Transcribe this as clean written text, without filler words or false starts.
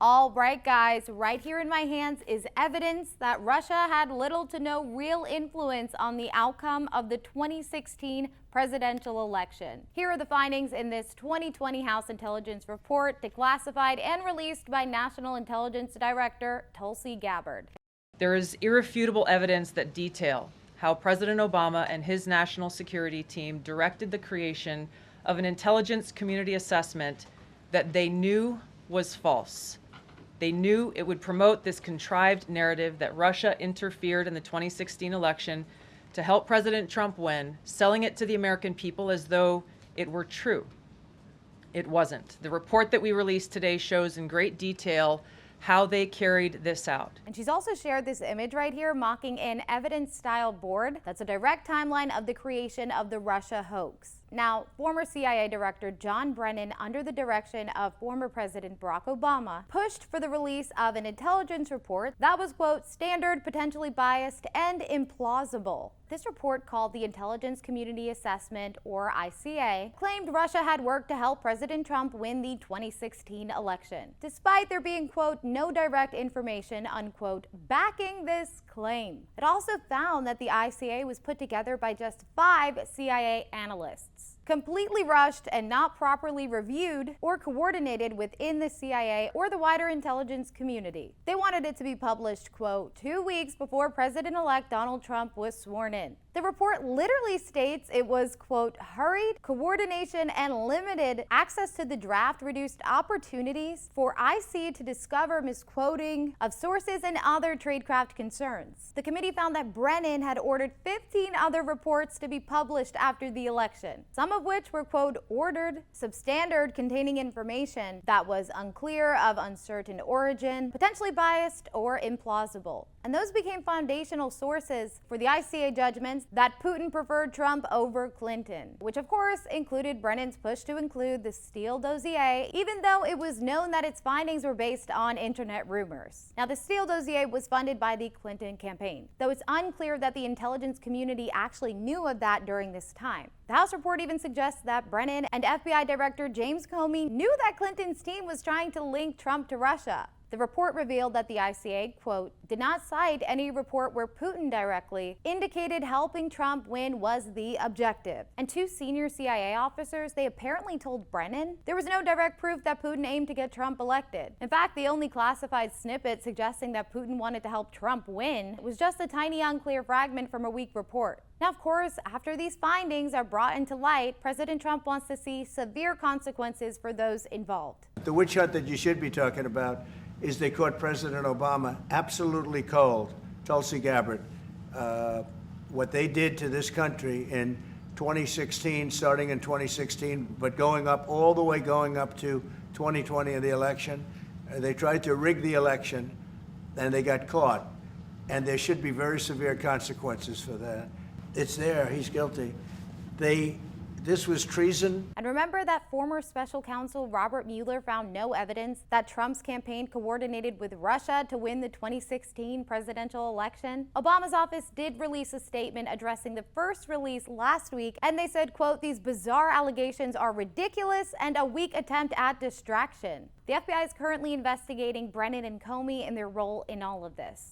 All right, guys, right here in my hands is evidence that Russia had little to no real influence on the outcome of the 2016 presidential election. Here are the findings in this 2020 House Intelligence Report, declassified and released by National Intelligence Director Tulsi Gabbard. There is irrefutable evidence that detail how President Obama and his national security team directed the creation of an intelligence community assessment that they knew was false. They knew it would promote this contrived narrative that Russia interfered in the 2016 election to help President Trump win, selling it to the American people as though it were true. It wasn't. The report that we released today shows in great detail how they carried this out. And she's also shared this image right here mocking an evidence-style board that's a direct timeline of the creation of the Russia hoax. Now, former CIA Director John Brennan, under the direction of former President Barack Obama, pushed for the release of an intelligence report that was, quote, standard, potentially biased, and implausible. This report, called the Intelligence Community Assessment, or ICA, claimed Russia had worked to help President Trump win the 2016 election, despite there being, quote, no direct information, unquote, backing this claim. It also found that the ICA was put together by just 5 CIA analysts, completely rushed and not properly reviewed or coordinated within the CIA or the wider intelligence community. They wanted it to be published, quote, 2 weeks before President-elect Donald Trump was sworn in. The report literally states it was, quote, hurried, coordination and limited access to the draft reduced opportunities for IC to discover misquoting of sources and other tradecraft concerns. The committee found that Brennan had ordered 15 other reports to be published after the election, some of which were, quote, ordered, substandard, containing information that was unclear, of uncertain origin, potentially biased, or implausible. And those became foundational sources for the ICA judgments that Putin preferred Trump over Clinton, which of course included Brennan's push to include the Steele dossier, even though it was known that its findings were based on internet rumors. Now, the Steele dossier was funded by the Clinton campaign, though it's unclear that the intelligence community actually knew of that during this time. The House report even suggests that Brennan and FBI Director James Comey knew that Clinton's team was trying to link Trump to Russia. The report revealed that the ICA, quote, did not cite any report where Putin directly indicated helping Trump win was the objective. And 2 senior CIA officers, they apparently told Brennan there was no direct proof that Putin aimed to get Trump elected. In fact, the only classified snippet suggesting that Putin wanted to help Trump win was just a tiny unclear fragment from a weak report. Now, of course, after these findings are brought into light, President Trump wants to see severe consequences for those involved. The witch hunt that you should be talking about is they caught President Obama absolutely cold, Tulsi Gabbard. What they did to this country in 2016, starting in 2016, but going up all the way going up to 2020 in the election, they tried to rig the election and they got caught. And there should be very severe consequences for that. It's there, he's guilty. This was treason. And remember that former special counsel Robert Mueller found no evidence that Trump's campaign coordinated with Russia to win the 2016 presidential election? Obama's office did release a statement addressing the first release last week, and they said, quote, these bizarre allegations are ridiculous and a weak attempt at distraction. The FBI is currently investigating Brennan and Comey and their role in all of this.